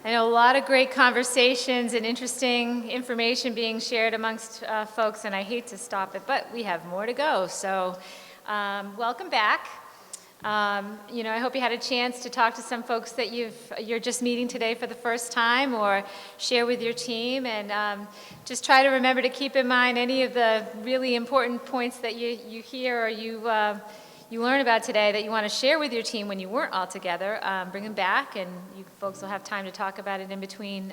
I know a lot of great conversations and interesting information being shared amongst folks, and I hate to stop it, but we have more to go. So welcome back. I hope you had a chance to talk to some folks that you're just meeting today for the first time, or share with your team, and just try to remember to keep in mind any of the really important points that you hear or you learn about today that you want to share with your team when you weren't all together. Bring them back, and you folks will have time to talk about it in between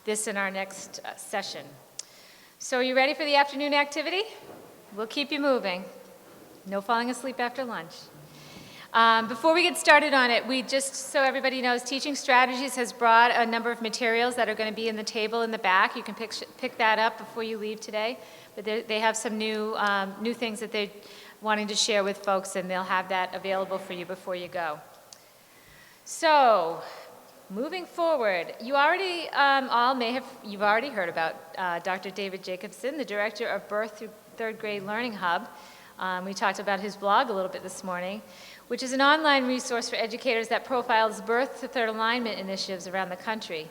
this and our next session. So are you ready for the afternoon activity? We'll keep you moving. No falling asleep after lunch. Before we get started on it, just so everybody knows, Teaching Strategies has brought a number of materials that are going to be in the table in the back. You can pick that up before you leave today. But they have some new things that they're wanting to share with folks, and they'll have that available for you before you go. So, moving forward, you already you've already heard about Dr. David Jacobson, the Director of Birth through Third Grade Learning Hub. We talked about his blog a little bit this morning, which is an online resource for educators that profiles birth to third alignment initiatives around the country.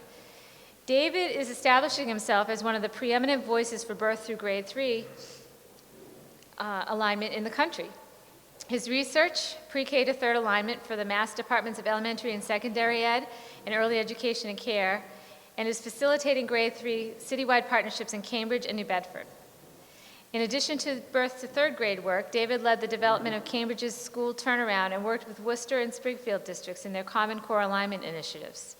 David is establishing himself as one of the preeminent voices for birth through grade 3 alignment in the country. His research, pre-K to third alignment for the Mass Departments of Elementary and Secondary Ed and Early Education and Care, and is facilitating grade 3 citywide partnerships in Cambridge and New Bedford. In addition to birth to third grade work, David led the development of Cambridge's school turnaround and worked with Worcester and Springfield districts in their Common Core alignment initiatives.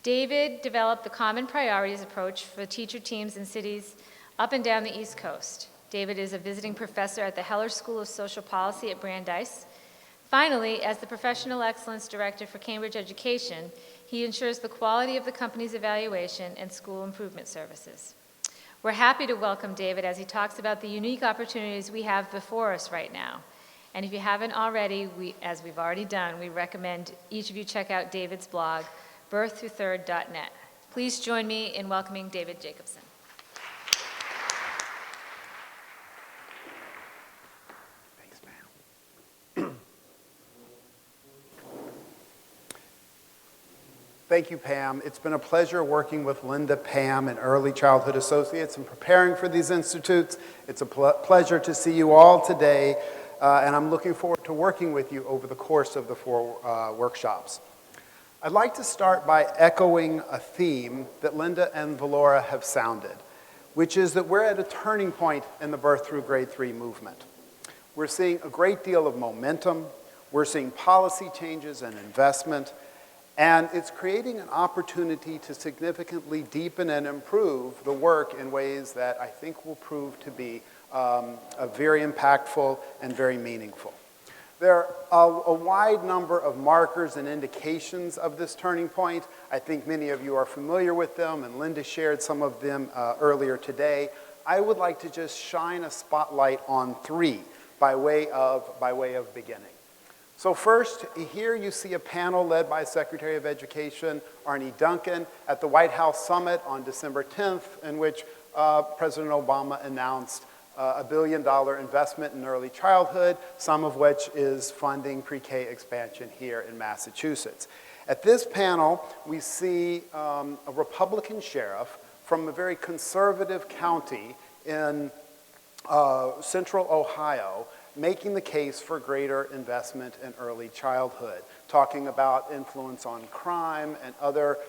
David developed the Common Priorities approach for teacher teams in cities up and down the East Coast. David is a visiting professor at the Heller School of Social Policy at Brandeis. Finally, as the Professional Excellence Director for Cambridge Education, he ensures the quality of the company's evaluation and school improvement services. We're happy to welcome David as he talks about the unique opportunities we have before us right now. And if you haven't already, as we've already done, we recommend each of you check out David's blog, birththroughthird.net. Please join me in welcoming David Jacobson. Thank you, Pam. It's been a pleasure working with Linda, Pam, and Early Childhood Associates and preparing for these institutes. It's a pleasure to see you all today, and I'm looking forward to working with you over the course of the 4 workshops. I'd like to start by echoing a theme that Linda and Valora have sounded, which is that we're at a turning point in the birth through grade 3 movement. We're seeing a great deal of momentum. We're seeing policy changes and investment. And it's creating an opportunity to significantly deepen and improve the work in ways that I think will prove to be very impactful and very meaningful. There are a wide number of markers and indications of this turning point. I think many of you are familiar with them, and Linda shared some of them earlier today. I would like to just shine a spotlight on 3 by way of beginning. So first, here you see a panel led by Secretary of Education Arne Duncan at the White House Summit on December 10th, in which President Obama announced a $1 billion investment in early childhood, some of which is funding pre-K expansion here in Massachusetts. At this panel, we see a Republican sheriff from a very conservative county in central Ohio making the case for greater investment in early childhood, talking about influence on crime and other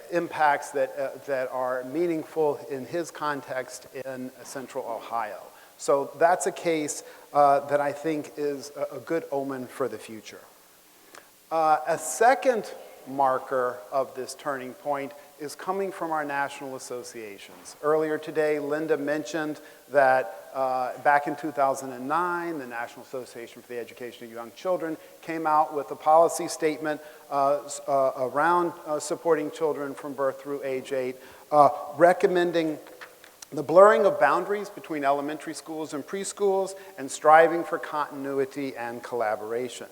impacts that are meaningful in his context in central Ohio. So that's a case that I think is a good omen for the future. A second marker of this turning point is coming from our national associations. Earlier today, Linda mentioned that back in 2009, the National Association for the Education of Young Children came out with a policy statement around supporting children from birth through age 8, recommending the blurring of boundaries between elementary schools and preschools, and striving for continuity and collaboration.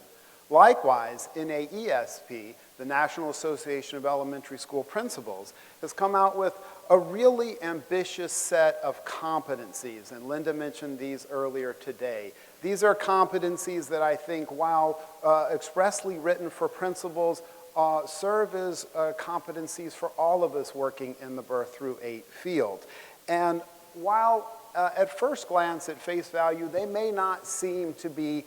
Likewise, NAESP, the National Association of Elementary School Principals, has come out with a really ambitious set of competencies, and Linda mentioned these earlier today. These are competencies that I think, while expressly written for principals, serve as competencies for all of us working in the birth through 8 field. And while at first glance, at face value, they may not seem to be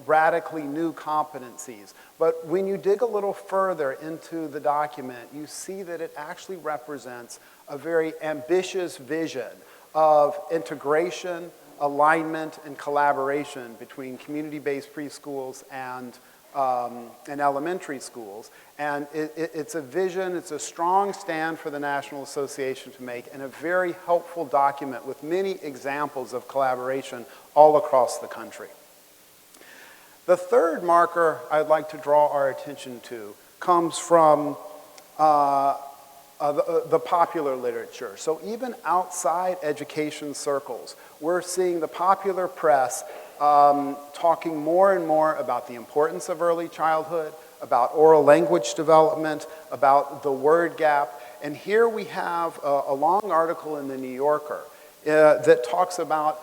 radically new competencies, but when you dig a little further into the document, you see that it actually represents a very ambitious vision of integration, alignment, and collaboration between community-based preschools and elementary schools. And it's a vision, it's a strong stand for the National Association to make, and a very helpful document with many examples of collaboration all across the country. The third marker I'd like to draw our attention to comes from the popular literature. So even outside education circles, we're seeing the popular press talking more and more about the importance of early childhood, about oral language development, about the word gap. And here we have a long article in the New Yorker that talks about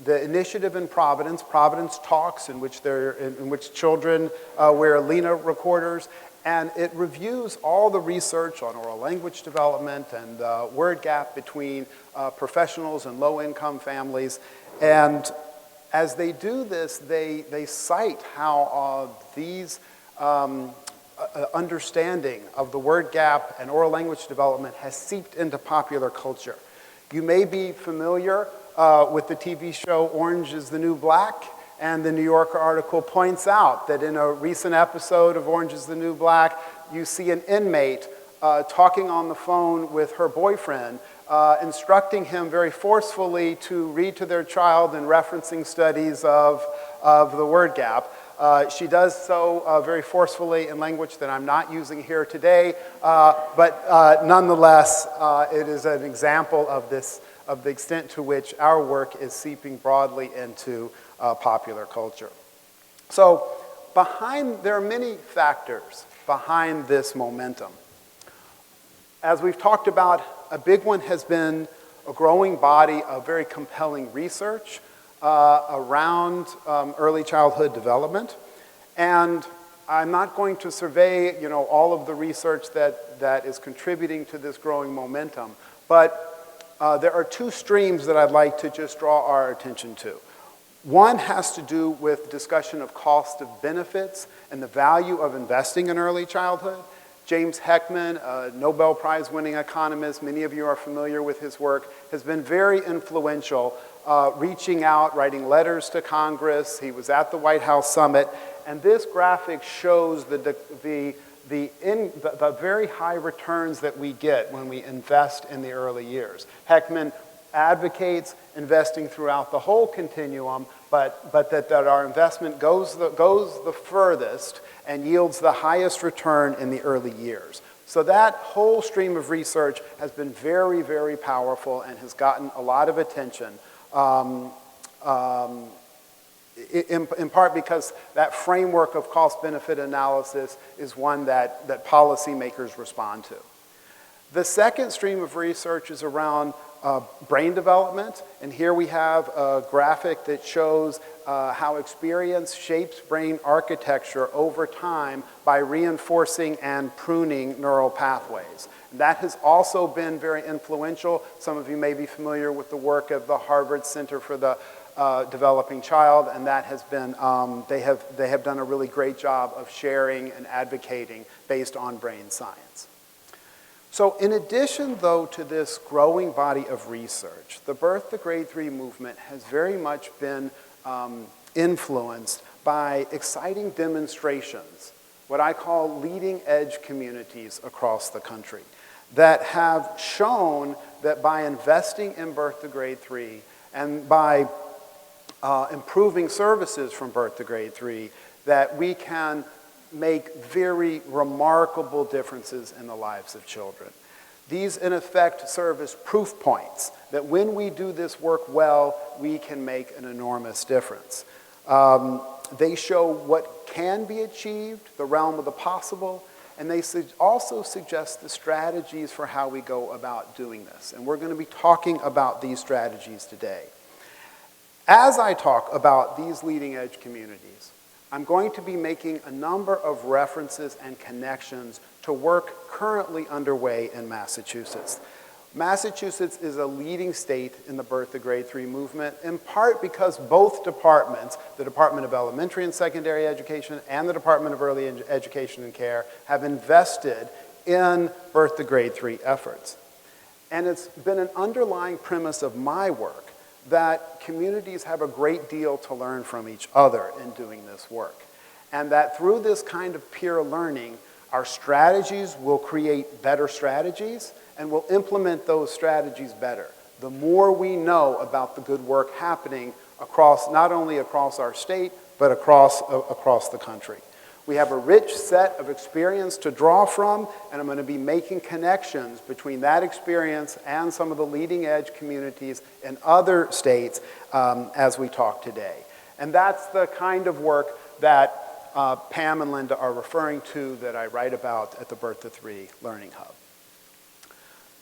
the initiative in Providence Talks, in which children wear Lena recorders, and it reviews all the research on oral language development and the word gap between professionals and low-income families. And as they do this, they cite how these understanding of the word gap and oral language development has seeped into popular culture. You may be familiar with the TV show Orange is the New Black, and the New Yorker article points out that in a recent episode of Orange is the New Black, you see an inmate talking on the phone with her boyfriend, instructing him very forcefully to read to their child and referencing studies of the word gap. She does so very forcefully in language that I'm not using here today, but nonetheless, it is an example of the extent to which our work is seeping broadly into popular culture. So there are many factors behind this momentum. As we've talked about, a big one has been a growing body of very compelling research around early childhood development. And I'm not going to survey, all of the research that is contributing to this growing momentum, but there are 2 streams that I'd like to just draw our attention to. One has to do with discussion of cost of benefits and the value of investing in early childhood. James Heckman, a Nobel Prize-winning economist, many of you are familiar with his work, has been very influential, reaching out, writing letters to Congress. He was at the White House Summit, and this graphic shows the very high returns that we get when we invest in the early years. Heckman advocates investing throughout the whole continuum, but that our investment goes the furthest and yields the highest return in the early years. So that whole stream of research has been very, very powerful and has gotten a lot of attention, in part because that framework of cost-benefit analysis is one that policymakers respond to. The second stream of research is around brain development, and here we have a graphic that shows how experience shapes brain architecture over time by reinforcing and pruning neural pathways. That has also been very influential. Some of you may be familiar with the work of the Harvard Center for the Developing Child, and that has been, they have done a really great job of sharing and advocating based on brain science. So in addition, though, to this growing body of research, the Birth to Grade 3 movement has very much been influenced by exciting demonstrations, what I call leading edge communities across the country, that have shown that by investing in Birth to Grade 3 and by improving services from Birth to Grade 3, that we can make very remarkable differences in the lives of children. These, in effect, serve as proof points that when we do this work well, we can make an enormous difference. They show what can be achieved, the realm of the possible, and they also suggest the strategies for how we go about doing this. And we're going to be talking about these strategies today. As I talk about these leading edge communities, I'm going to be making a number of references and connections to work currently underway in Massachusetts. Massachusetts is a leading state in the Birth to Grade 3 movement, in part because both departments, the Department of Elementary and Secondary Education and the Department of Early Education and Care, have invested in Birth to Grade 3 efforts. And it's been an underlying premise of my work that communities have a great deal to learn from each other in doing this work. And that through this kind of peer learning, our strategies will create better strategies, and we'll implement those strategies better. The more we know about the good work happening across, not only across our state, but across the country. We have a rich set of experience to draw from, and I'm going to be making connections between that experience and some of the leading edge communities in other states as we talk today. And that's the kind of work that Pam and Linda are referring to that I write about at the Birth to 3 Learning Hub.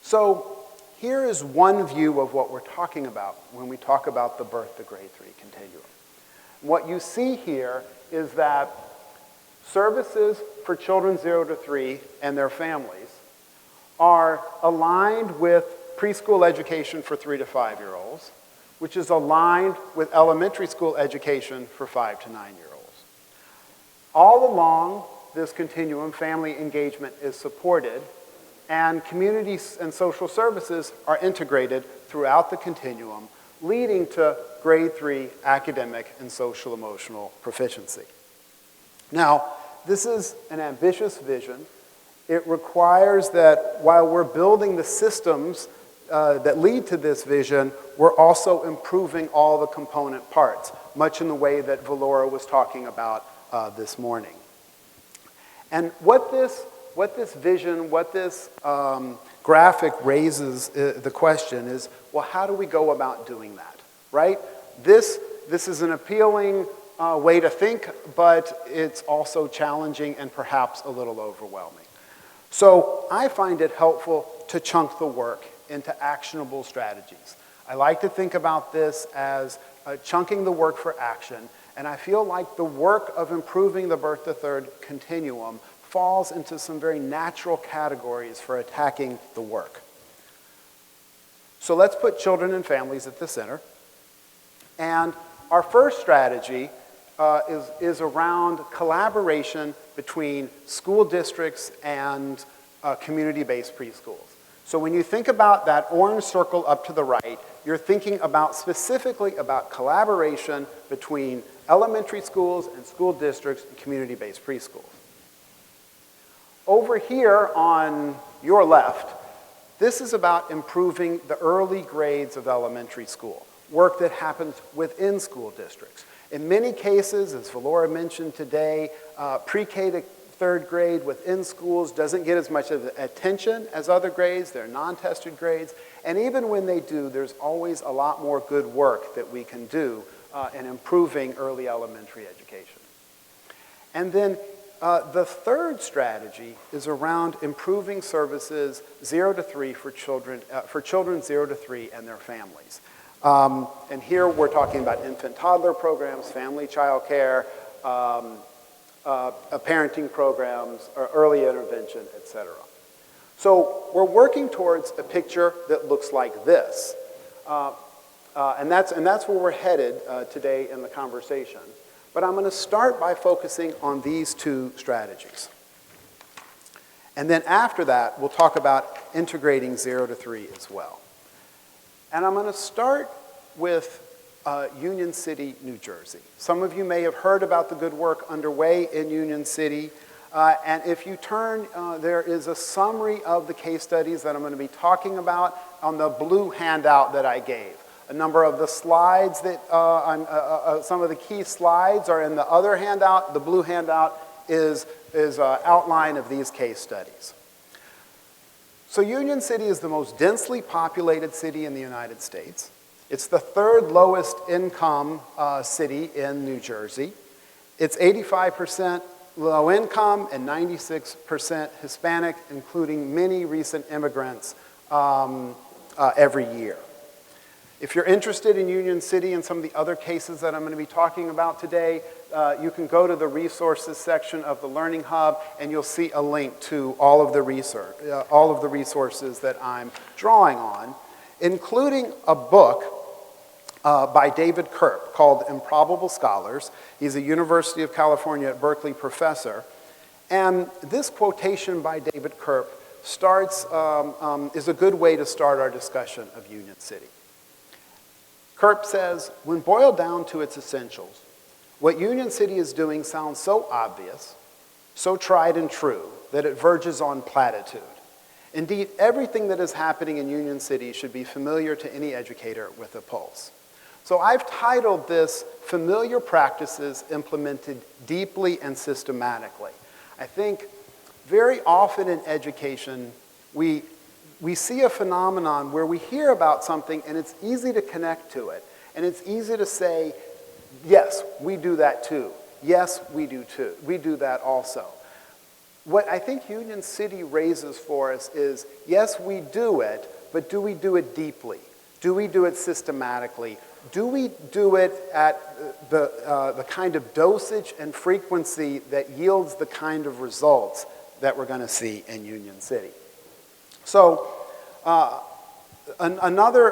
So here is one view of what we're talking about when we talk about the Birth to Grade 3 continuum. What you see here is that services for children 0 to 3 and their families are aligned with preschool education for 3 to 5-year-olds, which is aligned with elementary school education for 5 to 9-year-olds. All along this continuum, family engagement is supported, and communities and social services are integrated throughout the continuum, leading to grade 3 academic and social emotional proficiency. Now, this is an ambitious vision. It requires that while we're building the systems that lead to this vision, we're also improving all the component parts, much in the way that Valora was talking about this morning. And what this vision, what this graphic raises the question is, well, how do we go about doing that, right? This is an appealing way to think, but it's also challenging and perhaps a little overwhelming. So I find it helpful to chunk the work into actionable strategies. I like to think about this as chunking the work for action, and I feel like the work of improving the birth to third continuum falls into some very natural categories for attacking the work. So let's put children and families at the center. And our first strategy is around collaboration between school districts and community-based preschools. So when you think about that orange circle up to the right, you're thinking about specifically about collaboration between elementary schools and school districts and community-based preschools. Over here on your left, this is about improving the early grades of elementary school, work that happens within school districts. In many cases, as Valora mentioned today, pre-K to third grade within schools doesn't get as much of attention as other grades. They're non-tested grades. And even when they do, there's always a lot more good work that we can do in improving early elementary education. And then the third strategy is around improving services 0 to 3 for children 0 to 3 and their families. And here we're talking about infant-toddler programs, family child care, parenting programs, early intervention, etc. So we're working towards a picture that looks like this. And that's where we're headed today in the conversation. But I'm going to start by focusing on these two strategies. And then after that, we'll talk about integrating 0 to 3 as well. And I'm going to start with Union City, New Jersey. Some of you may have heard about the good work underway in Union City. And if you turn, there is a summary of the case studies that I'm going to be talking about on the blue handout that I gave. A number of the slides that, some of the key slides are in the other handout. The blue handout is an outline of these case studies. So Union City is the most densely populated city in the United States. It's the third lowest income city in New Jersey. It's 85% low income and 96% Hispanic, including many recent immigrants every year. If you're interested in Union City and some of the other cases that I'm going to be talking about today, you can go to the resources section of the Learning Hub and you'll see a link to all of the resources that I'm drawing on, including a book by David Kerp called Improbable Scholars. He's a University of California at Berkeley professor. And this quotation by David Kerp is a good way to start our discussion of Union City. Kerp says, when boiled down to its essentials, what Union City is doing sounds so obvious, so tried and true, that it verges on platitude. Indeed, everything that is happening in Union City should be familiar to any educator with a pulse. So I've titled this Familiar Practices Implemented Deeply and Systematically. I think very often in education, we see a phenomenon where we hear about something and it's easy to connect to it. And it's easy to say, yes, we do that too. Yes, we do too. We do that also. What I think Union City raises for us is, yes, we do it, but do we do it deeply? Do we do it systematically? Do we do it at the kind of dosage and frequency that yields the kind of results that we're going to see in Union City? So another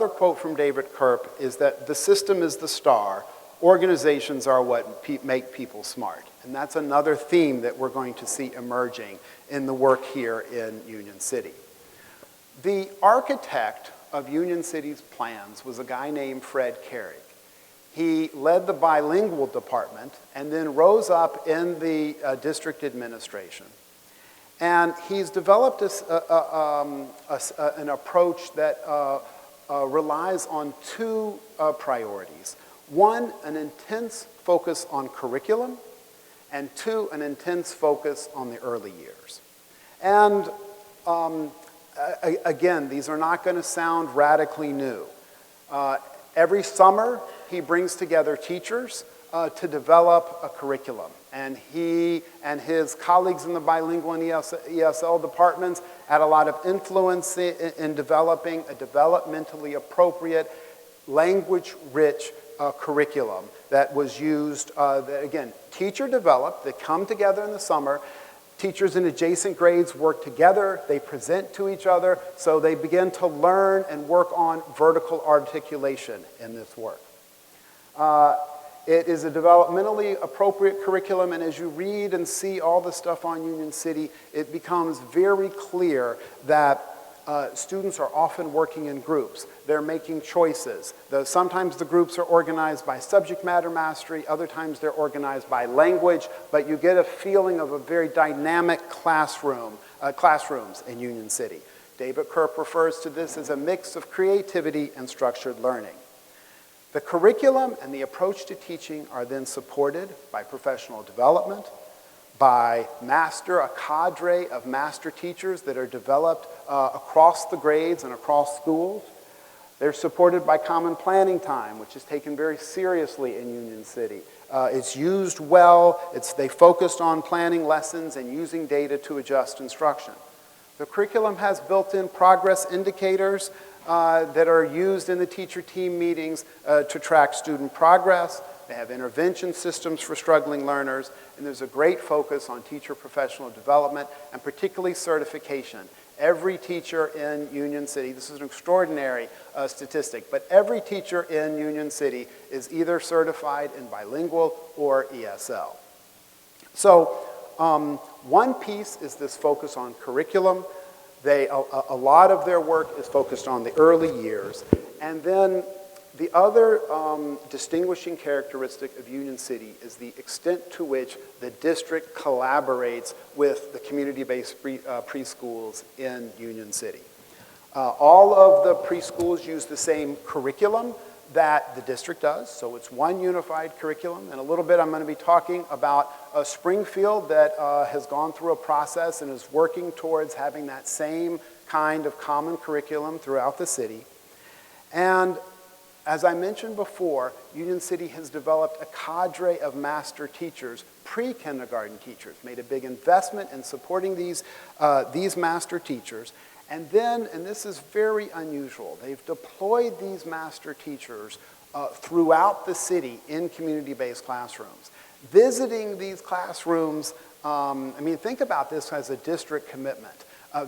quote from David Kerp is that the system is the star, organizations are what make people smart. And that's another theme that we're going to see emerging in the work here in Union City. The architect of Union City's plans was a guy named Fred Carrig. He led the bilingual department and then rose up in the district administration. And he's developed an approach that relies on two priorities. One, an intense focus on curriculum, and two, an intense focus on the early years. And again, these are not going to sound radically new. Every summer, he brings together teachers to develop a curriculum. And he and his colleagues in the bilingual and ESL departments had a lot of influence in developing a developmentally appropriate, language-rich curriculum that was used, that, again, teacher-developed, that come together in the summer. Teachers in adjacent grades work together, they present to each other, so they begin to learn and work on vertical articulation in this work. It is a developmentally appropriate curriculum, and as you read and see all the stuff on Union City, it becomes very clear that students are often working in groups. They're making choices. Sometimes the groups are organized by subject matter mastery, other times they're organized by language, but you get a feeling of a very dynamic classrooms in Union City. David Kerp refers to this as a mix of creativity and structured learning. The curriculum and the approach to teaching are then supported by professional development, by a cadre of master teachers that are developed across the grades and across schools. They're supported by common planning time, which is taken very seriously in Union City. It's used well. They focused on planning lessons and using data to adjust instruction. The curriculum has built-in progress indicators that are used in the teacher team meetings to track student progress. They have intervention systems for struggling learners, and there's a great focus on teacher professional development and particularly certification. Every teacher in Union City, this is an extraordinary statistic, but every teacher in Union City is either certified in bilingual or ESL. So one piece is this focus on curriculum. A lot of their work is focused on the early years. And then the other distinguishing characteristic of Union City is the extent to which the district collaborates with the community-based preschools in Union City. All of the preschools use the same curriculum that the district does, so it's one unified curriculum. In a little bit, I'm going to be talking about Springfield that has gone through a process and is working towards having that same kind of common curriculum throughout the city. And As I mentioned before, Union City has developed a cadre of master teachers, pre-kindergarten teachers, made a big investment in supporting these master teachers. And then, and this is very unusual, they've deployed these master teachers throughout the city in community-based classrooms. Visiting these classrooms, think about this as a district commitment.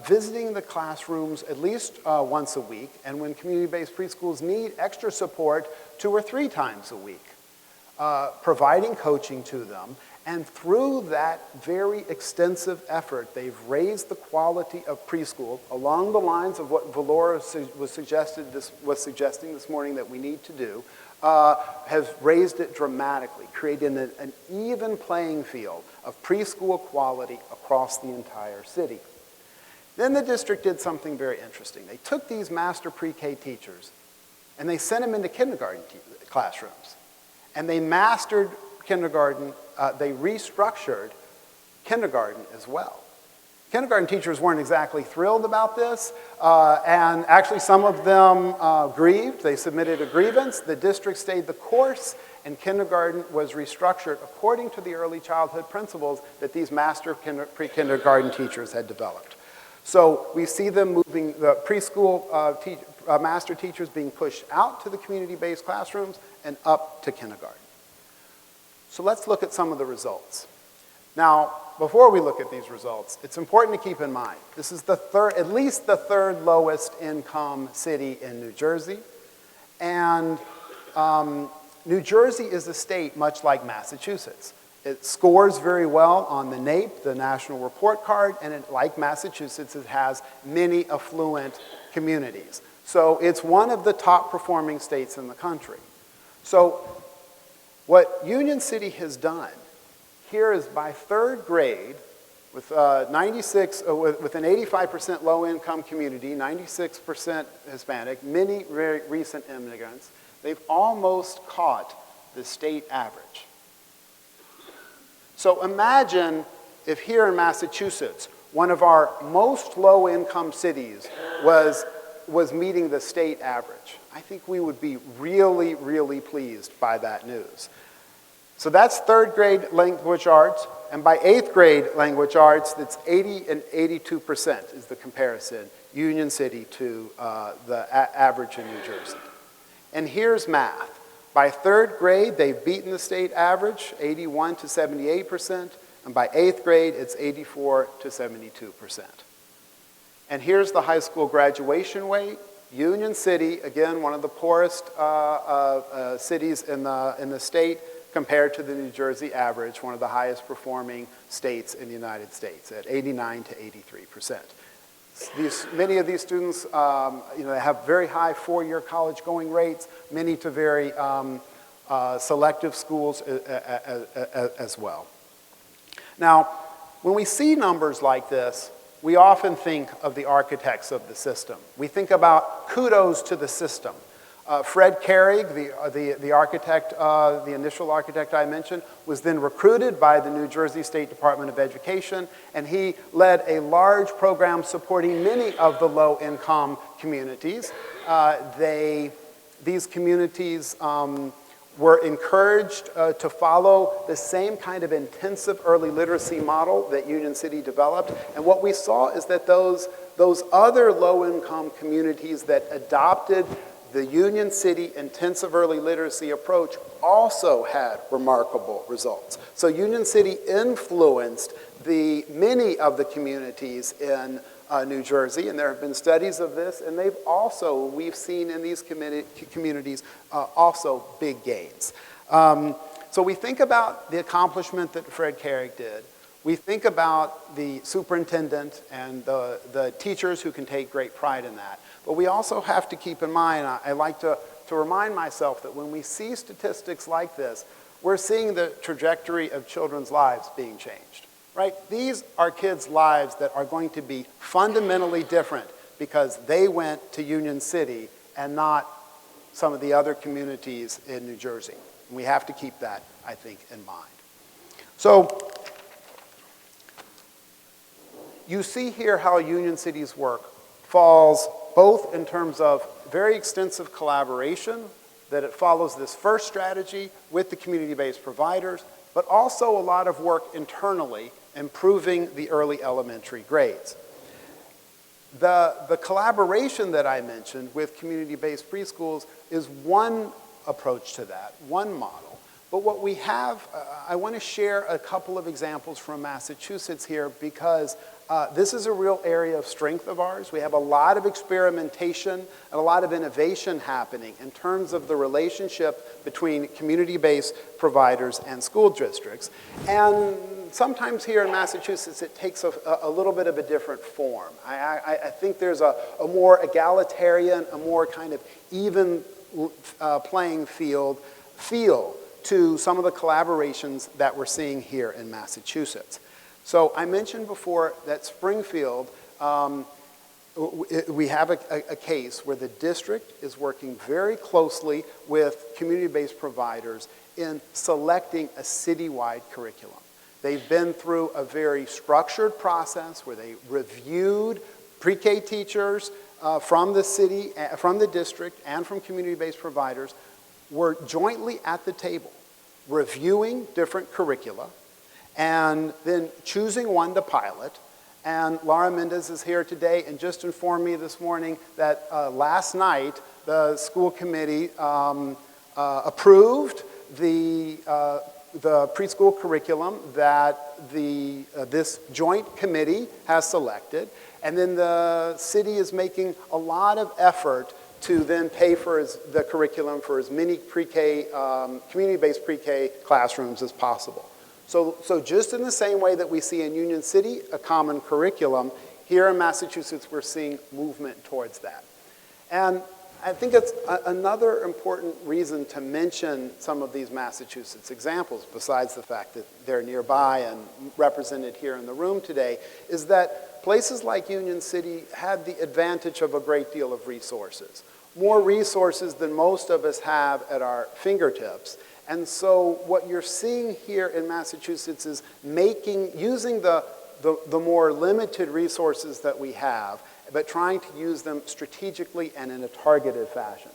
Visiting the classrooms at least once a week, and when community-based preschools need extra support, 2 or 3 times a week. Providing coaching to them, and through that very extensive effort, they've raised the quality of preschool along the lines of what Valora was suggesting this morning that we need to do, has raised it dramatically, creating an even playing field of preschool quality across the entire city. Then the district did something very interesting. They took these master pre-K teachers and they sent them into kindergarten classrooms. And they mastered kindergarten, they restructured kindergarten as well. Kindergarten teachers weren't exactly thrilled about this, and actually some of them grieved. They submitted a grievance. The district stayed the course, and kindergarten was restructured according to the early childhood principles that these master pre-kindergarten teachers had developed. So we see them moving, the preschool master teachers being pushed out to the community-based classrooms and up to kindergarten. So let's look at some of the results. Now, before we look at these results, it's important to keep in mind, this is at least the third lowest income city in New Jersey. And New Jersey is a state much like Massachusetts. It scores very well on the NAEP, the National Report Card, and like Massachusetts, it has many affluent communities. So it's one of the top performing states in the country. So what Union City has done here is by third grade, with with an 85% low-income community, 96% Hispanic, many very recent immigrants, they've almost caught the state average. So imagine if here in Massachusetts, one of our most low-income cities was meeting the state average. I think we would be really, really pleased by that news. So that's third grade language arts, and by 8th grade language arts, it's 80 and 82% is the comparison, Union City to the average in New Jersey. And here's math. By 3rd grade, they've beaten the state average, 81 to 78%, and by 8th grade, it's 84 to 72%. And here's the high school graduation rate. Union City, again, one of the poorest cities in the state, compared to the New Jersey average, one of the highest performing states in the United States, at 89 to 83%. Many of these students, they have very high 4-year college going rates, many to very selective schools as well. Now, when we see numbers like this, we often think of the architects of the system. We think about kudos to the system. Fred Carrig, the architect, the initial architect I mentioned, was then recruited by the New Jersey State Department of Education, and he led a large program supporting many of the low-income communities. These communities were encouraged to follow the same kind of intensive early literacy model that Union City developed, and what we saw is that those other low-income communities that adopted the Union City intensive early literacy approach also had remarkable results. So Union City influenced many of the communities in New Jersey, and there have been studies of this, and we've seen in these communities also big gains. So we think about the accomplishment that Fred Carrig did. We think about the superintendent and the teachers who can take great pride in that. But we also have to keep in mind, I like to remind myself that when we see statistics like this, we're seeing the trajectory of children's lives being changed, right? These are kids' lives that are going to be fundamentally different because they went to Union City and not some of the other communities in New Jersey. And we have to keep that, I think, in mind. So you see here how Union City's work falls both in terms of very extensive collaboration that it follows this first strategy with the community-based providers, but also a lot of work internally improving the early elementary grades. The collaboration that I mentioned with community-based preschools is one approach to that, one model. But what we have, I want to share a couple of examples from Massachusetts here because this is a real area of strength of ours. We have a lot of experimentation and a lot of innovation happening in terms of the relationship between community-based providers and school districts. And sometimes here in Massachusetts, it takes a little bit of a different form. I think there's a more egalitarian, a more kind of even playing field feel to some of the collaborations that we're seeing here in Massachusetts. So I mentioned before that Springfield, we have a case where the district is working very closely with community-based providers in selecting a citywide curriculum. They've been through a very structured process where they reviewed pre-K teachers from the city, from the district, and from community-based providers were jointly at the table reviewing different curricula and then choosing one to pilot. And Laura Mendez is here today and just informed me this morning that last night the school committee approved the preschool curriculum that this joint committee has selected. And then the city is making a lot of effort to then pay for the curriculum for as many pre-K, community-based pre-K classrooms as possible. So just in the same way that we see in Union City a common curriculum, here in Massachusetts we're seeing movement towards that. And I think it's another important reason to mention some of these Massachusetts examples, besides the fact that they're nearby and represented here in the room today, is that places like Union City had the advantage of a great deal of resources, more resources than most of us have at our fingertips. And so what you're seeing here in Massachusetts is using the more limited resources that we have, but trying to use them strategically and in a targeted fashion.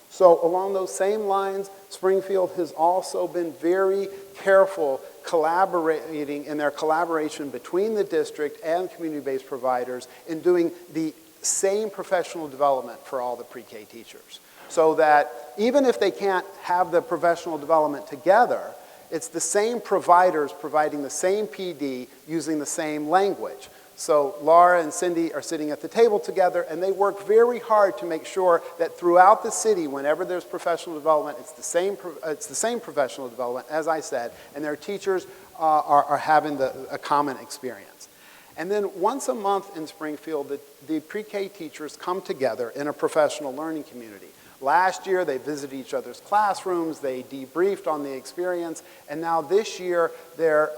So along those same lines, Springfield has also been very careful collaborating in their collaboration between the district and community-based providers in doing the same professional development for all the pre-K teachers. So that even if they can't have the professional development together, it's the same providers providing the same PD using the same language. So Laura and Cindy are sitting at the table together, and they work very hard to make sure that throughout the city, whenever there's professional development, it's the same professional development, as I said, and their teachers are having a common experience. And then once a month in Springfield, the pre-K teachers come together in a professional learning community. Last year, they visited each other's classrooms, they debriefed on the experience, and now this year, they're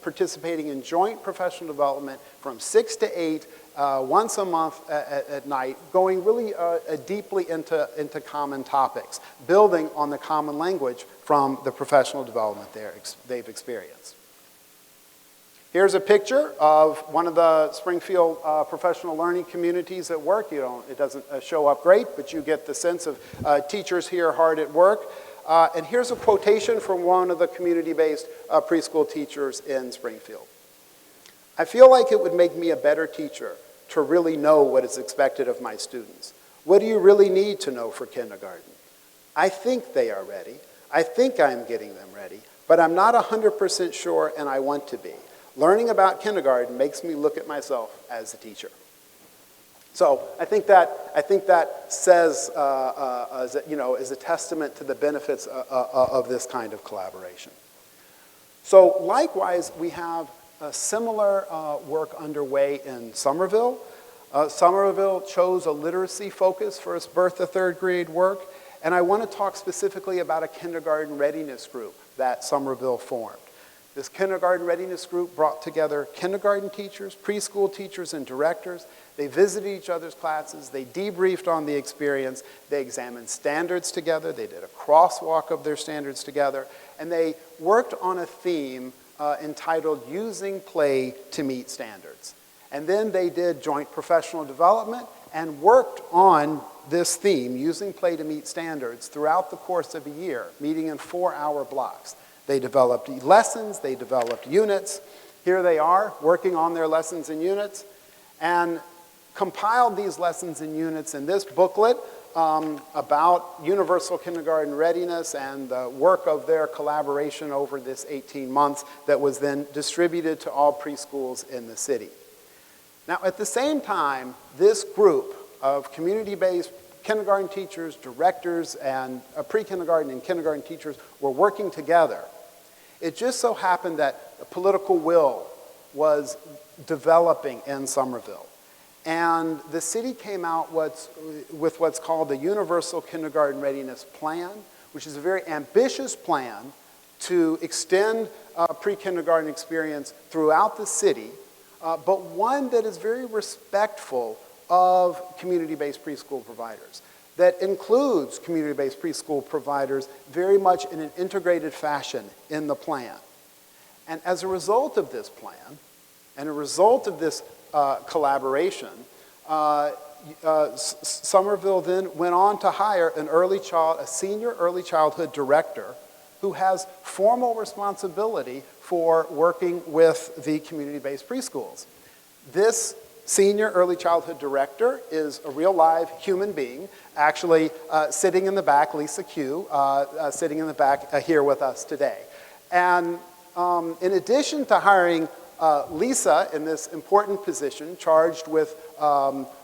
participating in joint professional development from 6 to 8, once a month at night, going really deeply into common topics, building on the common language from the professional development they've experienced. Here's a picture of one of the Springfield professional learning communities at work. It doesn't show up great, but you get the sense of teachers here hard at work. And here's a quotation from one of the community-based preschool teachers in Springfield. "I feel like it would make me a better teacher to really know what is expected of my students. What do you really need to know for kindergarten? I think they are ready. I think I'm getting them ready, but I'm not 100% sure, and I want to be. Learning about kindergarten makes me look at myself as a teacher." So I think that says, is a testament to the benefits of this kind of collaboration. So likewise, we have a similar work underway in Somerville. Somerville chose a literacy focus for its birth to third grade work, and I want to talk specifically about a kindergarten readiness group that Somerville formed. This kindergarten readiness group brought together kindergarten teachers, preschool teachers, and directors. They visited each other's classes. They debriefed on the experience. They examined standards together. They did a crosswalk of their standards together. And they worked on a theme entitled Using Play to Meet Standards. And then they did joint professional development and worked on this theme using Play to Meet standards throughout the course of a year, meeting in 4-hour blocks. They developed lessons, they developed units. Here they are, working on their lessons and units, and compiled these lessons and units in this booklet about universal kindergarten readiness and the work of their collaboration over this 18 months that was then distributed to all preschools in the city. Now, at the same time, this group of community-based kindergarten teachers, directors, and pre-kindergarten and kindergarten teachers were working together. It just so happened that the political will was developing in Somerville. And the city came out with what's called the Universal Kindergarten Readiness Plan, which is a very ambitious plan to extend pre-kindergarten experience throughout the city, but one that is very respectful of community-based preschool providers, that includes community-based preschool providers very much in an integrated fashion in the plan. And as a result of this plan, and a result of this collaboration, Somerville then went on to hire a senior early childhood director who has formal responsibility for working with the community-based preschools. This senior early childhood director is a real live human being, actually sitting in the back, Lisa Q, sitting in the back here with us today. And in addition to hiring Lisa in this important position, charged with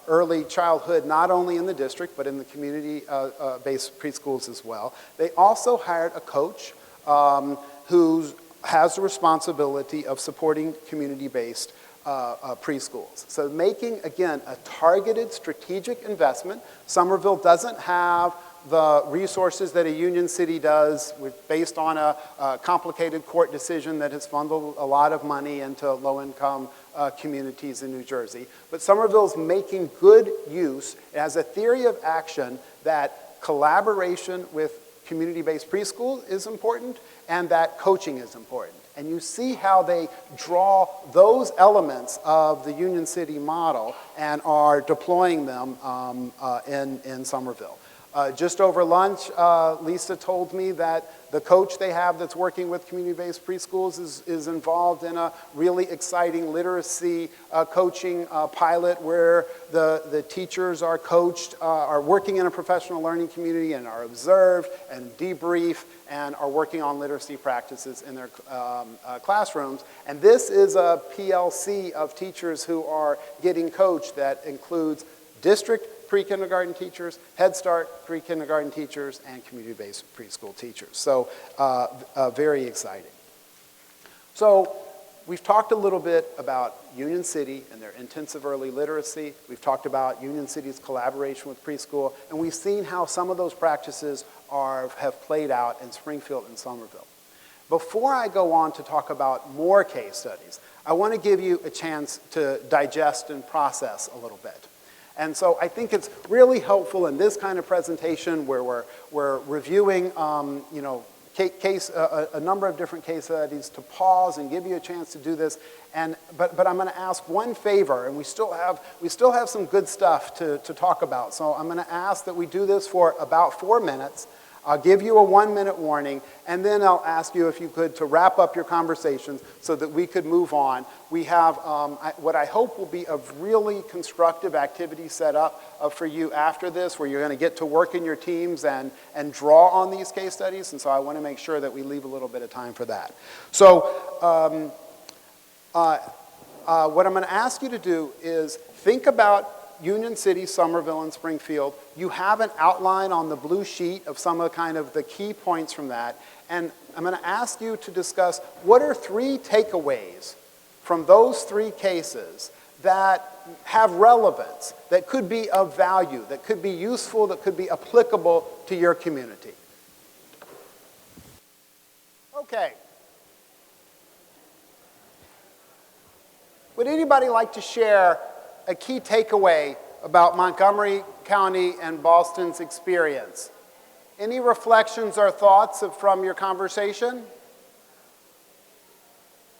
early childhood, not only in the district, but in the community-based preschools as well, they also hired a coach who has the responsibility of supporting community-based preschools. So making, again, a targeted strategic investment. Somerville doesn't have the resources that a Union City does based on a complicated court decision that has funneled a lot of money into low-income communities in New Jersey. But Somerville's making good use as a theory of action that collaboration with community-based preschool is important and that coaching is important. And you see how they draw those elements of the Union City model and are deploying them in Somerville. Just over lunch, Lisa told me that the coach they have that's working with community-based preschools is involved in a really exciting literacy coaching pilot where the teachers are coached, are working in a professional learning community and are observed and debrief and are working on literacy practices in their classrooms. And this is a PLC of teachers who are getting coached that includes district pre-kindergarten teachers, Head Start pre-kindergarten teachers, and community-based preschool teachers. So very exciting. So we've talked a little bit about Union City and their intensive early literacy. We've talked about Union City's collaboration with preschool, and we've seen how some of those practices have played out in Springfield and Somerville. Before I go on to talk about more case studies, I want to give you a chance to digest and process a little bit. And so I think it's really helpful in this kind of presentation where we're reviewing a number of different case studies to pause and give you a chance to do this. But I'm going to ask one favor, and we still have some good stuff to talk about. So I'm going to ask that we do this for about 4 minutes. I'll give you a 1-minute warning, and then I'll ask you if you could to wrap up your conversations so that we could move on. We have what I hope will be a really constructive activity set up for you after this, where you're going to get to work in your teams and draw on these case studies, and so I want to make sure that we leave a little bit of time for that. So what I'm going to ask you to do is think about Union City, Somerville, and Springfield. You have an outline on the blue sheet of some of the key points from that. And I'm going to ask you to discuss what are 3 takeaways from those 3 cases that have relevance, that could be of value, that could be useful, that could be applicable to your community. Okay. Would anybody like to share a key takeaway about Montgomery County and Boston's experience? Any reflections or thoughts from your conversation?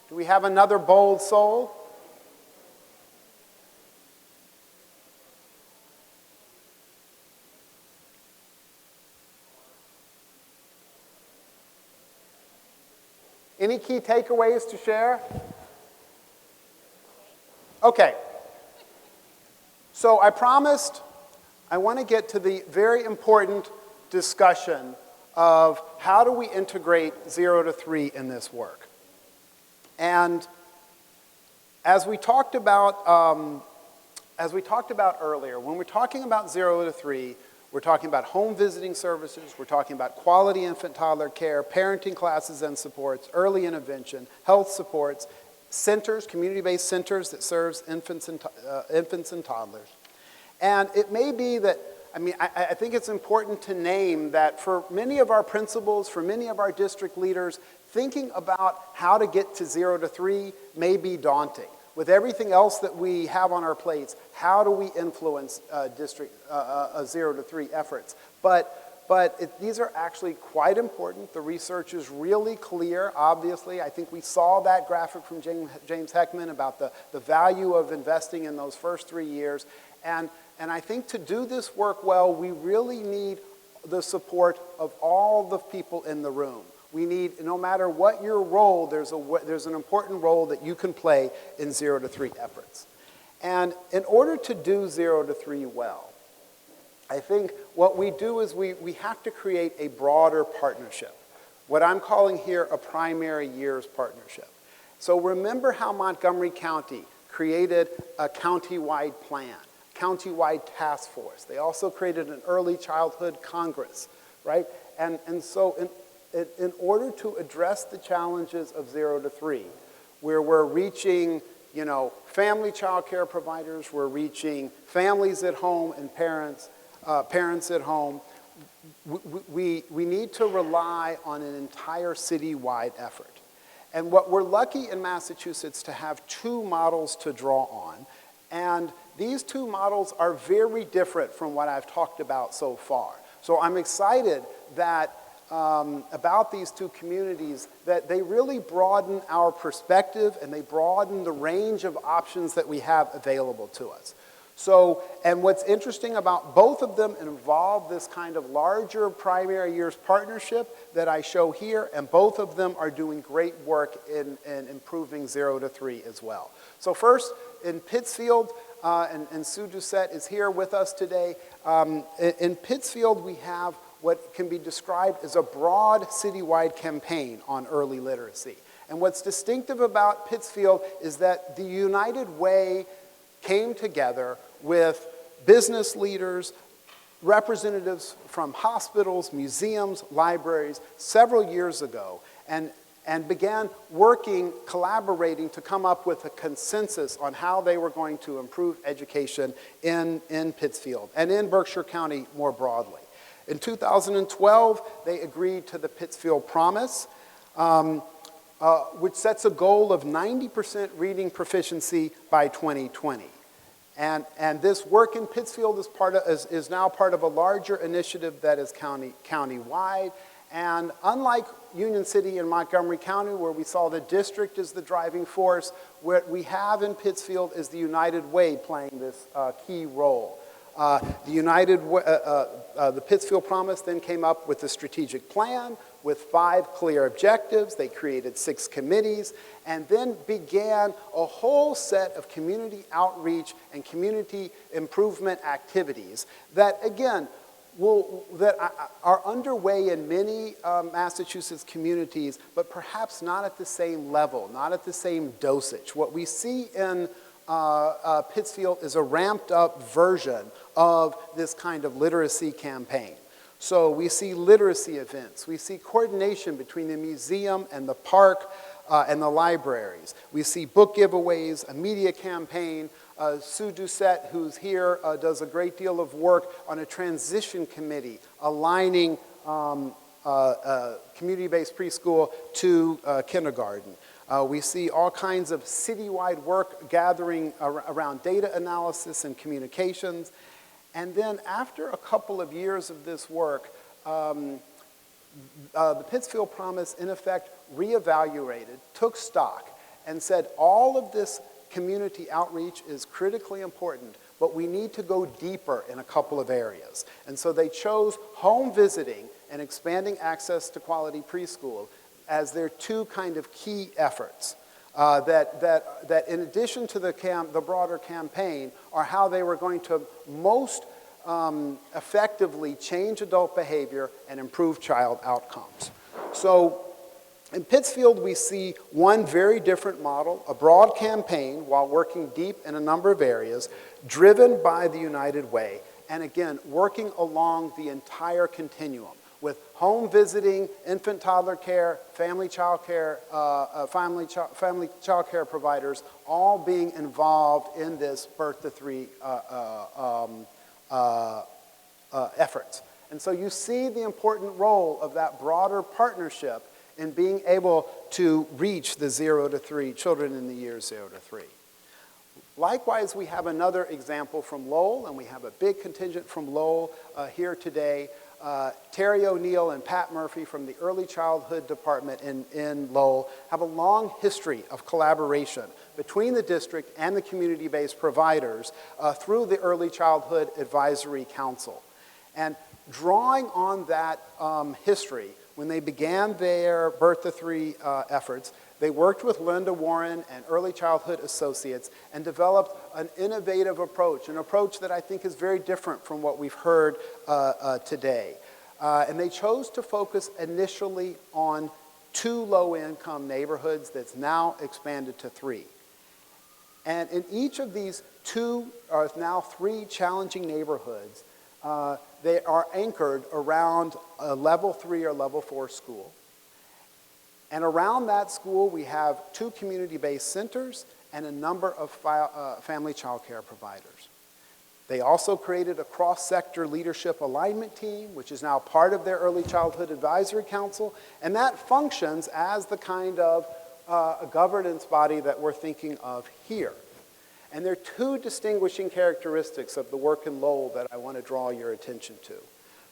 Do we have another bold soul? Any key takeaways to share? Okay. So I promised I want to get to the very important discussion of how do we integrate 0 to 3 in this work. And as we talked about earlier, when we're talking about 0 to 3, we're talking about home visiting services, we're talking about quality infant-toddler care, parenting classes and supports, early intervention, health supports, centers, community-based centers that serves infants and toddlers. And it may be that, I think it's important to name that for many of our principals, for many of our district leaders, thinking about how to get to 0 to 3 may be daunting. With everything else that we have on our plates, how do we influence 0 to 3 efforts? But these are actually quite important. The research is really clear, obviously. I think we saw that graphic from James Heckman about the value of investing in those first 3 years. And I think to do this work well, we really need the support of all the people in the room. We need, no matter what your role, there's an important role that you can play in 0 to 3 efforts. And in order to do 0 to 3 well, I think what we do is we have to create a broader partnership, what I'm calling here a primary years partnership. So remember how Montgomery County created a county-wide plan, county-wide task force. They also created an early childhood congress, right? And so in order to address the challenges of 0 to 3, where we're reaching, family child care providers, we're reaching families at home and parents at home, we need to rely on an entire citywide effort. And what we're lucky in Massachusetts to have 2 models to draw on, and these 2 models are very different from what I've talked about so far. So I'm excited that about these 2 communities, that they really broaden our perspective and they broaden the range of options that we have available to us. So, and what's interesting about both of them involve this kind of larger primary years partnership that I show here, and both of them are doing great work in improving 0 to 3 as well. So first, in Pittsfield, and Sue Doucette is here with us today. In Pittsfield, we have what can be described as a broad citywide campaign on early literacy. And what's distinctive about Pittsfield is that the United Way came together with business leaders, representatives from hospitals, museums, libraries, several years ago, and began collaborating to come up with a consensus on how they were going to improve education in Pittsfield and in Berkshire County more broadly. In 2012, they agreed to the Pittsfield Promise, which sets a goal of 90% reading proficiency by 2020. And this work in Pittsfield is now part of a larger initiative that is county-wide. And unlike Union City and Montgomery County, where we saw the district as the driving force, what we have in Pittsfield is the United Way playing this key role. The Pittsfield Promise then came up with a strategic plan with 5 clear objectives. They created 6 committees and then began a whole set of community outreach and community improvement activities that, again, that are underway in many Massachusetts communities, but perhaps not at the same level, not at the same dosage. What we see in Pittsfield is a ramped up version of this kind of literacy campaign. So we see literacy events, we see coordination between the museum and the park and the libraries. We see book giveaways, a media campaign. Sue Doucette, who's here, does a great deal of work on a transition committee aligning community-based preschool to kindergarten. We see all kinds of citywide work gathering around data analysis and communications. And then after a couple of years of this work, the Pittsfield Promise, in effect, reevaluated, took stock, and said all of this community outreach is critically important, but we need to go deeper in a couple of areas. And so they chose home visiting and expanding access to quality preschool as their two kind of key efforts that in addition to the broader campaign are how they were going to most effectively change adult behavior and improve child outcomes. So in Pittsfield, we see one very different model, a broad campaign while working deep in a number of areas, driven by the United Way, and again, working along the entire continuum with home visiting, infant toddler care, family child care providers, all being involved in this birth to 3 efforts. And so you see the important role of that broader partnership in being able to reach the 0 to 3 children in the years 0 to 3. Likewise, we have another example from Lowell, and we have a big contingent from Lowell here today. Terry O'Neill and Pat Murphy from the Early Childhood Department in Lowell have a long history of collaboration between the district and the community-based providers through the Early Childhood Advisory Council. And drawing on that history, when they began their Birth to 3 efforts, they worked with Linda Warren and Early Childhood Associates and developed an innovative approach, an approach that I think is very different from what we've heard today. And they chose to focus initially on 2 low-income neighborhoods that's now expanded to 3. And in each of these 2 or now 3 challenging neighborhoods, they are anchored around a level 3 or level 4 school. And around that school, we have 2 community-based centers and a number of family child care providers. They also created a cross-sector leadership alignment team, which is now part of their Early Childhood Advisory Council, and that functions as the kind of governance body that we're thinking of here. And there are 2 distinguishing characteristics of the work in Lowell that I want to draw your attention to.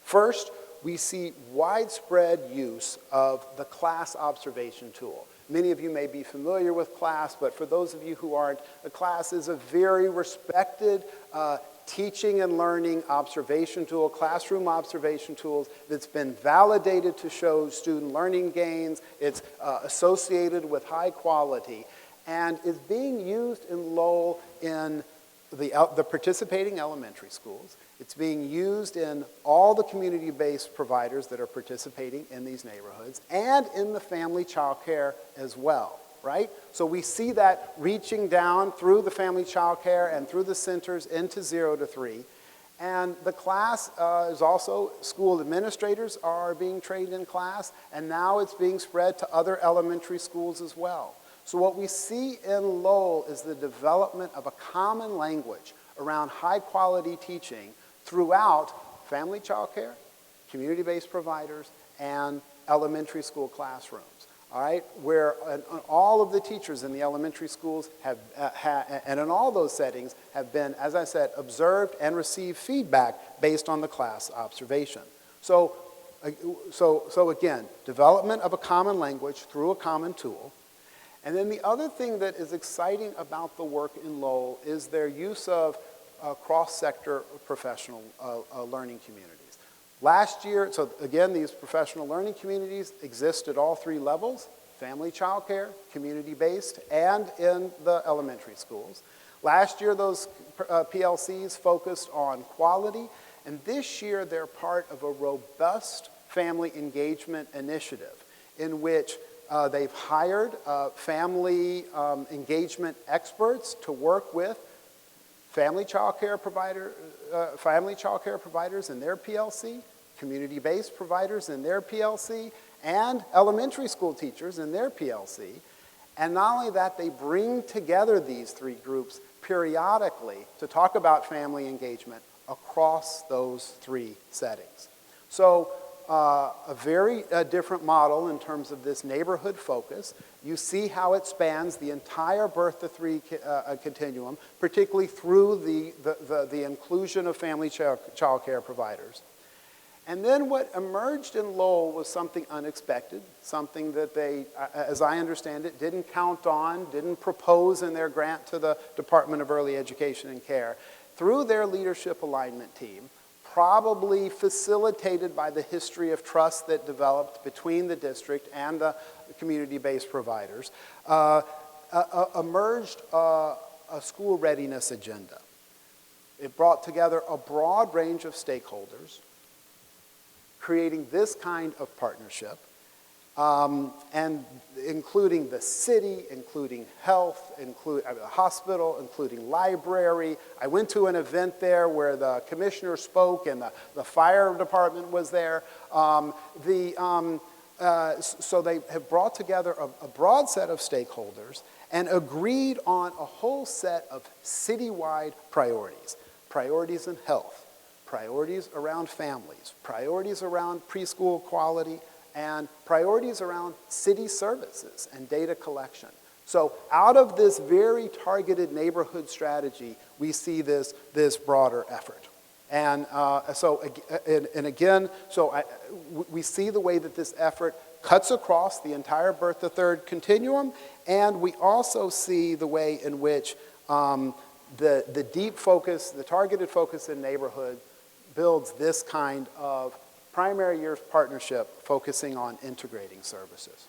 First, we see widespread use of the class observation tool. Many of you may be familiar with CLASS, but for those of you who aren't, the CLASS is a very respected teaching and learning observation tool, classroom observation tools that's been validated to show student learning gains. It's associated with high quality and is being used in Lowell in the participating elementary schools. It's being used in all the community-based providers that are participating in these neighborhoods and in the family child care as well, right? So we see that reaching down through the family child care and through the centers into 0 to 3. And the class is also, school administrators are being trained in class, and now it's being spread to other elementary schools as well. So what we see in Lowell is the development of a common language around high-quality teaching throughout family child care, community-based providers, and elementary school classrooms, all right? Where all of the teachers in the elementary schools have, and in all those settings, have been, as I said, observed and received feedback based on the class observation. So again, development of a common language through a common tool. And then the other thing that is exciting about the work in Lowell is their use of cross-sector professional learning communities. Last year, so again, these professional learning communities exist at all 3 levels, family child care, community-based, and in the elementary schools. Last year, those PLCs focused on quality, and this year they're part of a robust family engagement initiative in which they've hired family engagement experts to work with family child care providers in their PLC, community-based providers in their PLC, and elementary school teachers in their PLC. And not only that, they bring together these 3 groups periodically to talk about family engagement across those 3 settings. So a very different model in terms of this neighborhood focus. You see how it spans the entire birth to 3 continuum, particularly through the inclusion of family child care providers. And then what emerged in Lowell was something unexpected, something that they, as I understand it, didn't count on, didn't propose in their grant to the Department of Early Education and Care. Through their leadership alignment team, probably facilitated by the history of trust that developed between the district and the community-based providers, emerged a school readiness agenda. It brought together a broad range of stakeholders, creating this kind of partnership, and including the city, including health, the hospital, including library. I went to an event there where the commissioner spoke and the fire department was there. So they have brought together a broad set of stakeholders and agreed on a whole set of citywide priorities. Priorities in health, priorities around families, priorities around preschool quality, and priorities around city services and data collection. So out of this very targeted neighborhood strategy, we see this broader effort. And we see the way that this effort cuts across the entire birth to third continuum, and we also see the way in which the deep focus, the targeted focus in neighborhood builds this kind of primary year partnership focusing on integrating services.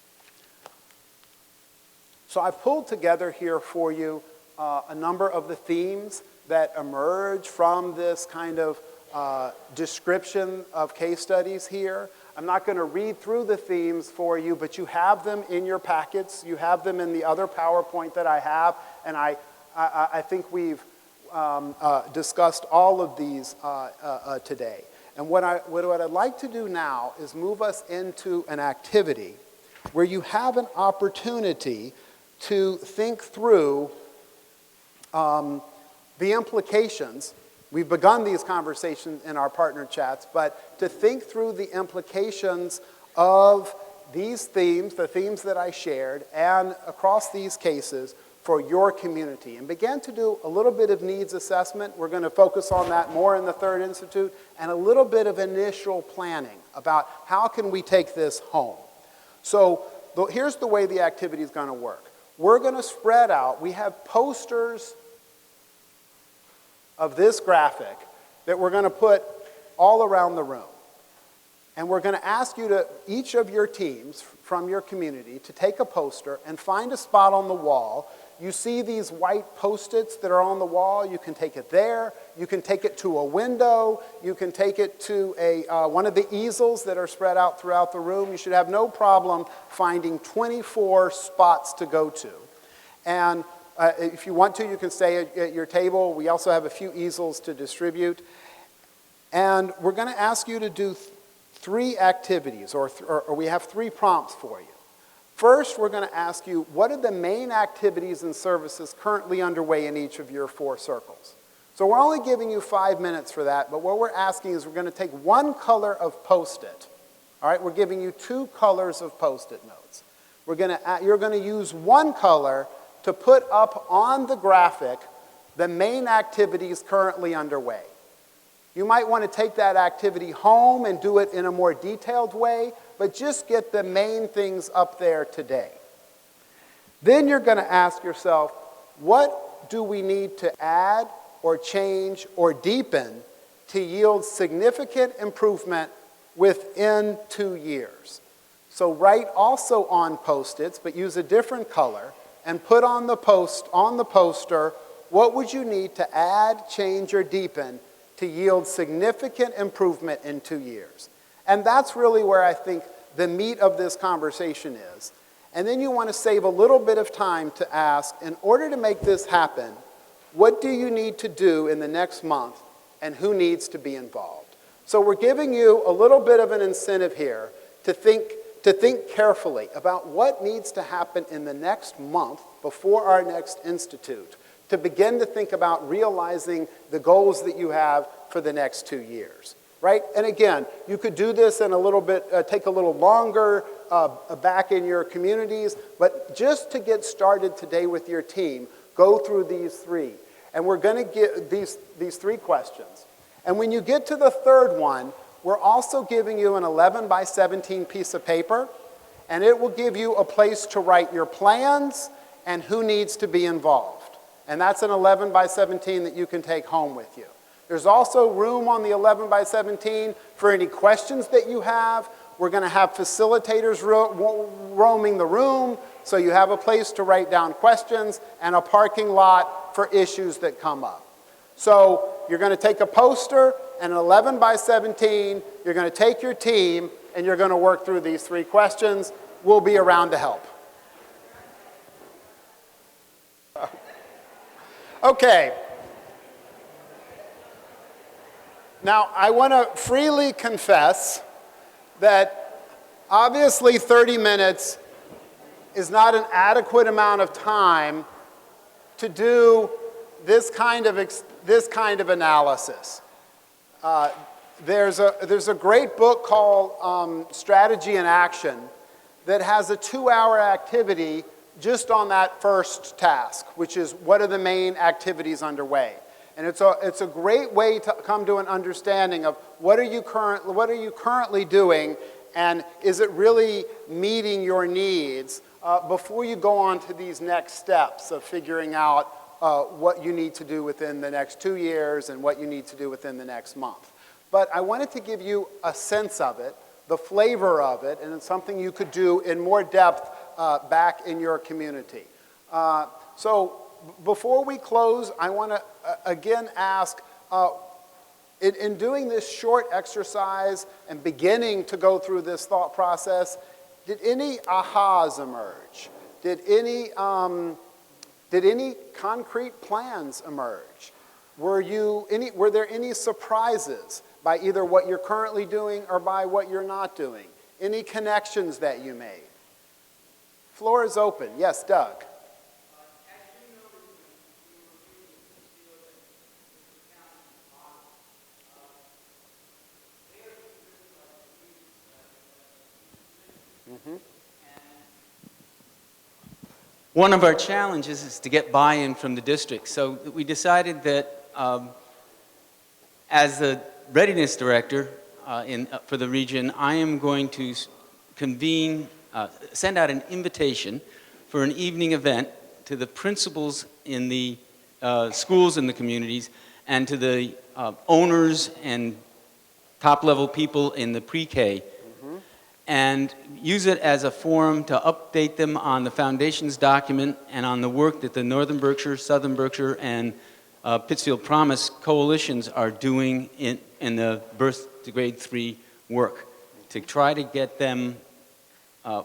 So I've pulled together here for you a number of the themes that emerge from this kind of description of case studies here. I'm not going to read through the themes for you, but you have them in your packets. You have them in the other PowerPoint that I have, and I think we've discussed all of these today. And what I'd like to do now is move us into an activity where you have an opportunity to think through the implications. We've begun these conversations in our partner chats, but to think through the implications of these themes, the themes that I shared, and across these cases for your community, and begin to do a little bit of needs assessment. We're going to focus on that more in the Third Institute, and a little bit of initial planning about how can we take this home. So here's the way the activity is going to work. We're going to spread out. We have posters of this graphic that we're going to put all around the room. And we're going to ask you to, each of your teams from your community, to take a poster and find a spot on the wall. You see these white Post-its that are on the wall. You can take it there. You can take it to a window. You can take it to one of the easels that are spread out throughout the room. You should have no problem finding 24 spots to go to. And if you want to, you can stay at your table. We also have a few easels to distribute. And we're going to ask you to do three activities, or we have three prompts for you. First, we're going to ask you, what are the main activities and services currently underway in each of your 4 circles? So we're only giving you 5 minutes for that, but what we're asking is we're going to take one color of Post-it. All right, we're giving you 2 colors of Post-it notes. You're going to use one color to put up on the graphic the main activities currently underway. You might want to take that activity home and do it in a more detailed way, but just get the main things up there today. Then you're going to ask yourself, what do we need to add or change or deepen to yield significant improvement within 2 years? So write also on Post-its, but use a different color, and put on the poster, what would you need to add, change, or deepen to yield significant improvement in 2 years? And that's really where I think the meat of this conversation is. And then you want to save a little bit of time to ask, in order to make this happen, what do you need to do in the next month, and who needs to be involved? So we're giving you a little bit of an incentive here to think carefully about what needs to happen in the next month before our next institute, to begin to think about realizing the goals that you have for the next 2 years, right? And again, you could do this in a little bit, take a little longer back in your communities, but just to get started today with your team, go through these 3. And we're going to get these 3 questions. And when you get to the third one, we're also giving you an 11 by 17 piece of paper, and it will give you a place to write your plans and who needs to be involved. And that's an 11 by 17 that you can take home with you. There's also room on the 11 by 17 for any questions that you have. We're going to have facilitators roaming the room, so you have a place to write down questions, and a parking lot for issues that come up. So you're going to take a poster and an 11 by 17, you're going to take your team, and you're going to work through these 3 questions. We'll be around to help. Okay. Now, I want to freely confess that obviously 30 minutes is not an adequate amount of time to do this kind of analysis. There's a great book called Strategy in Action that has a 2-hour activity just on that first task, which is what are the main activities underway. And it's a great way to come to an understanding of what are you currently doing, and is it really meeting your needs before you go on to these next steps of figuring out what you need to do within the next 2 years and what you need to do within the next month. But I wanted to give you a sense of it, the flavor of it, and it's something you could do in more depth back in your community. So before we close, I want to again ask, in doing this short exercise and beginning to go through this thought process, did any ahas emerge? Did any concrete plans emerge? Were there any surprises by either what you're currently doing or by what you're not doing? Any connections that you made? Floor is open. Yes, Doug. One of our challenges is to get buy-in from the district. So we decided that as the readiness director for the region, I am going to send out an invitation for an evening event to the principals in the schools in the communities and to the owners and top-level people in the pre-K, and use it as a forum to update them on the Foundation's document and on the work that the Northern Berkshire, Southern Berkshire, and Pittsfield Promise coalitions are doing in the birth to grade 3 work, to try to get them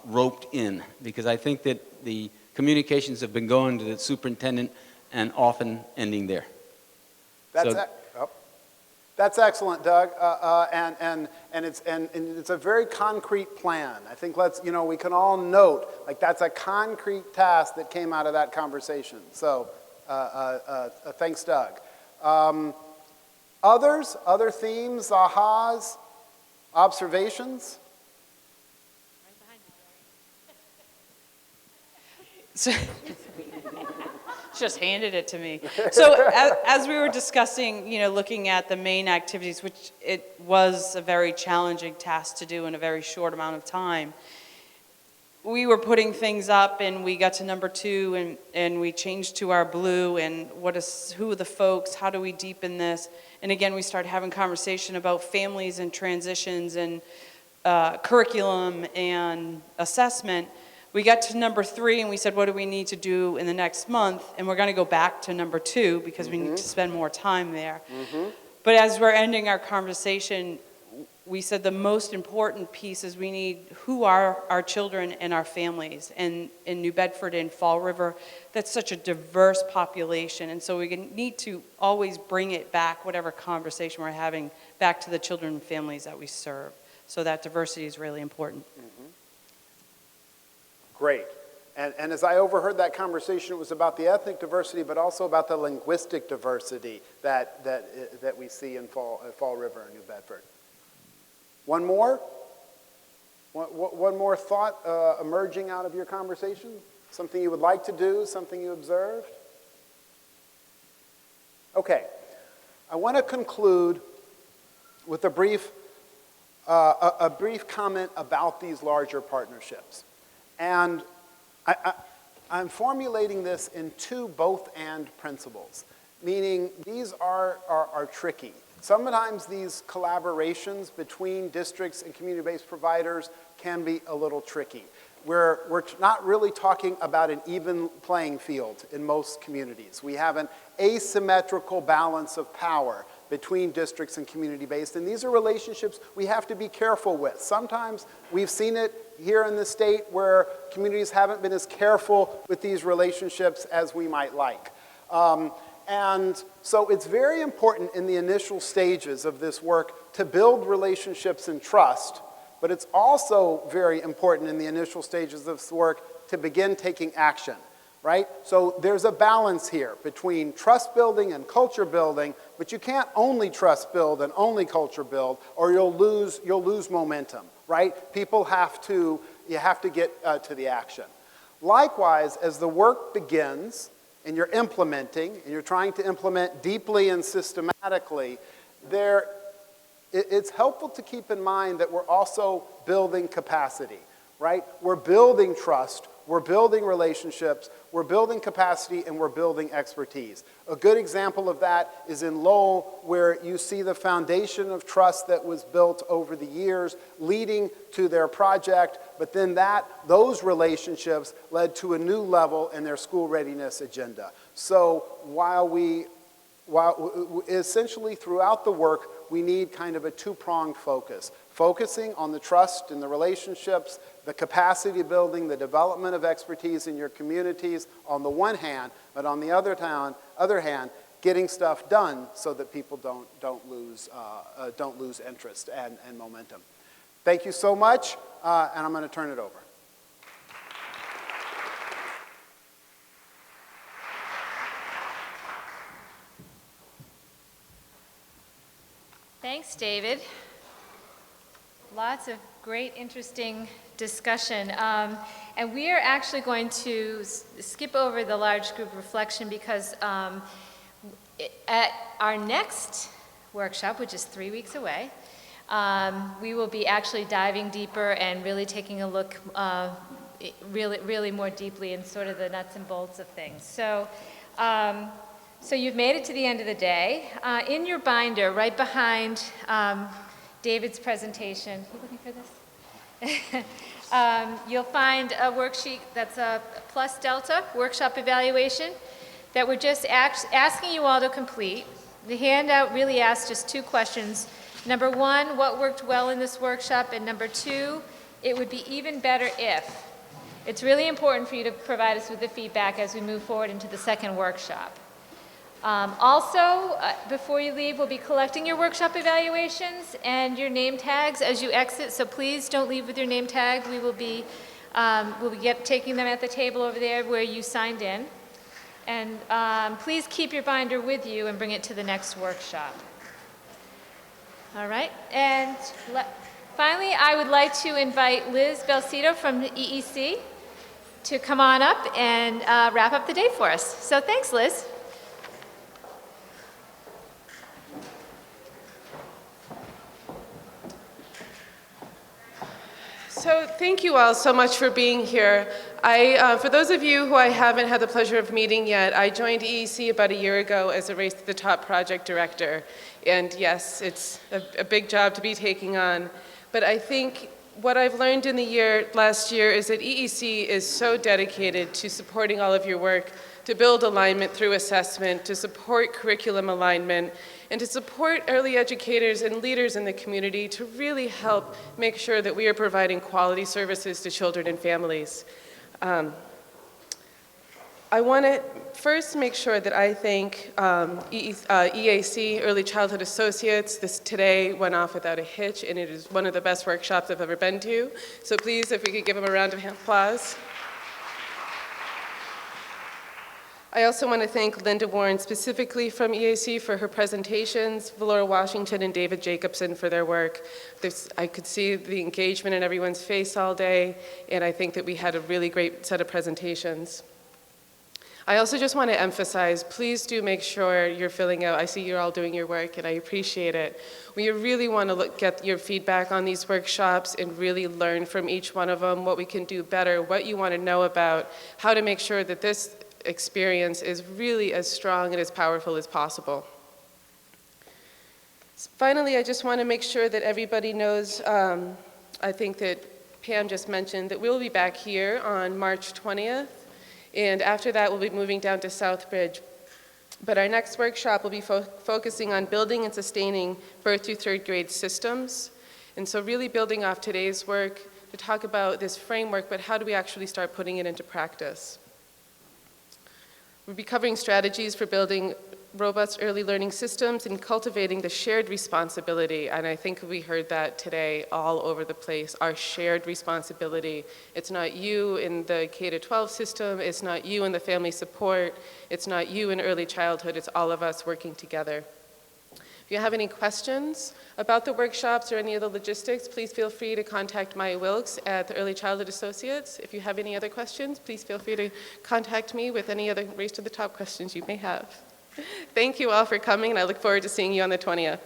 roped in, because I think that the communications have been going to the superintendent and often ending there. That's excellent, Doug, and it's a very concrete plan. I think we can all note, like, that's a concrete task that came out of that conversation. So thanks, Doug. Other themes, ahas, observations? So, just handed it to me. So as we were discussing, looking at the main activities, which it was a very challenging task to do in a very short amount of time, we were putting things up and we got to number 2 and we changed to our blue and who are the folks, how do we deepen this? And again, we started having conversation about families and transitions and curriculum and assessment. We got to number 3 and we said, what do we need to do in the next month? And we're going to go back to number 2 because we need to spend more time there. But as we're ending our conversation, we said the most important piece is we need who are our children and our families. And in New Bedford and Fall River, that's such a diverse population. And so we need to always bring it back, whatever conversation we're having, back to the children and families that we serve. So that diversity is really important. Great. And as I overheard that conversation, it was about the ethnic diversity, but also about the linguistic diversity that we see in Fall River and New Bedford. One more? One more thought emerging out of your conversation? Something you would like to do, something you observed? Okay. I want to conclude with a brief comment about these larger partnerships. And I'm formulating this in 2 both-and principles. meaning these are tricky. Sometimes these collaborations between districts and community-based providers can be a little tricky. We're not really talking about an even playing field in most communities. We have an asymmetrical balance of power between districts and community-based, and these are relationships we have to be careful with. Sometimes we've seen it here in the state where communities haven't been as careful with these relationships as we might like. And so it's very important in the initial stages of this work to build relationships and trust, but it's also very important in the initial stages of this work to begin taking action, right? So there's a balance here between trust building and culture building, but you can't only trust build and only culture build, or you'll lose momentum, right? You have to get to the action. Likewise, as the work begins, and you're implementing, and you're trying to implement deeply and systematically, it's helpful to keep in mind that we're also building capacity, right? We're building trust, we're building relationships, we're building capacity, and we're building expertise. A good example of that is in Lowell, where you see the foundation of trust that was built over the years leading to their project, but then those relationships led to a new level in their school readiness agenda. So while essentially throughout the work, we need kind of a two-pronged focus. Focusing on the trust and the relationships, the capacity building, the development of expertise in your communities on the one hand, but on the other hand, getting stuff done so that people don't lose interest and momentum. Thank you so much, and I'm going to turn it over. Thanks, David. Lots of great, interesting discussion. And we are actually going to skip over the large group reflection because at our next workshop, which is 3 weeks away, we will be actually diving deeper and really taking a look really more deeply in sort of the nuts and bolts of things. So you've made it to the end of the day. In your binder, right behind David's presentation, you looking for this? You'll find a worksheet that's a plus delta workshop evaluation that we're just asking you all to complete. The handout really asks just 2 questions. Number 1, what worked well in this workshop? And number 2, it would be even better if. It's really important for you to provide us with the feedback as we move forward into the second workshop. Also, before you leave, we'll be collecting your workshop evaluations and your name tags as you exit, so please don't leave with your name tag. We will be taking them at the table over there where you signed in. And please keep your binder with you and bring it to the next workshop. All right, and finally, I would like to invite Liz Belcito from the EEC to come on up and wrap up the day for us. So thanks, Liz. So thank you all so much for being here. For those of you who I haven't had the pleasure of meeting yet, I joined EEC about a year ago as a Race to the Top project director. And yes, it's a big job to be taking on. But I think what I've learned in the last year is that EEC is so dedicated to supporting all of your work, to build alignment through assessment, to support curriculum alignment, and to support early educators and leaders in the community to really help make sure that we are providing quality services to children and families. I want to first make sure that I thank EAC, Early Childhood Associates. This today went off without a hitch, and it is one of the best workshops I've ever been to. So please, if we could give them a round of applause. I also want to thank Linda Warren specifically from EAC for her presentations, Valora Washington and David Jacobson for their work. I could see the engagement in everyone's face all day, and I think that we had a really great set of presentations. I also just want to emphasize, please do make sure you're filling out, I see you're all doing your work and I appreciate it. We really want to get your feedback on these workshops and really learn from each one of them what we can do better, what you want to know about, how to make sure that this experience is really as strong and as powerful as possible. Finally, I just want to make sure that everybody knows, I think that Pam just mentioned that we'll be back here on March 20th, and after that we'll be moving down to Southbridge. But our next workshop will be focusing on building and sustaining birth through third grade systems. And so really building off today's work to talk about this framework, but how do we actually start putting it into practice? We'll be covering strategies for building robust early learning systems and cultivating the shared responsibility. And I think we heard that today all over the place, our shared responsibility. It's not you in the K-12 system, it's not you in the family support, it's not you in early childhood, it's all of us working together. If you have any questions about the workshops or any of the logistics, please feel free to contact Maya Wilkes at the Early Childhood Associates. If you have any other questions, please feel free to contact me with any other Race to the Top questions you may have. Thank you all for coming, and I look forward to seeing you on the 20th.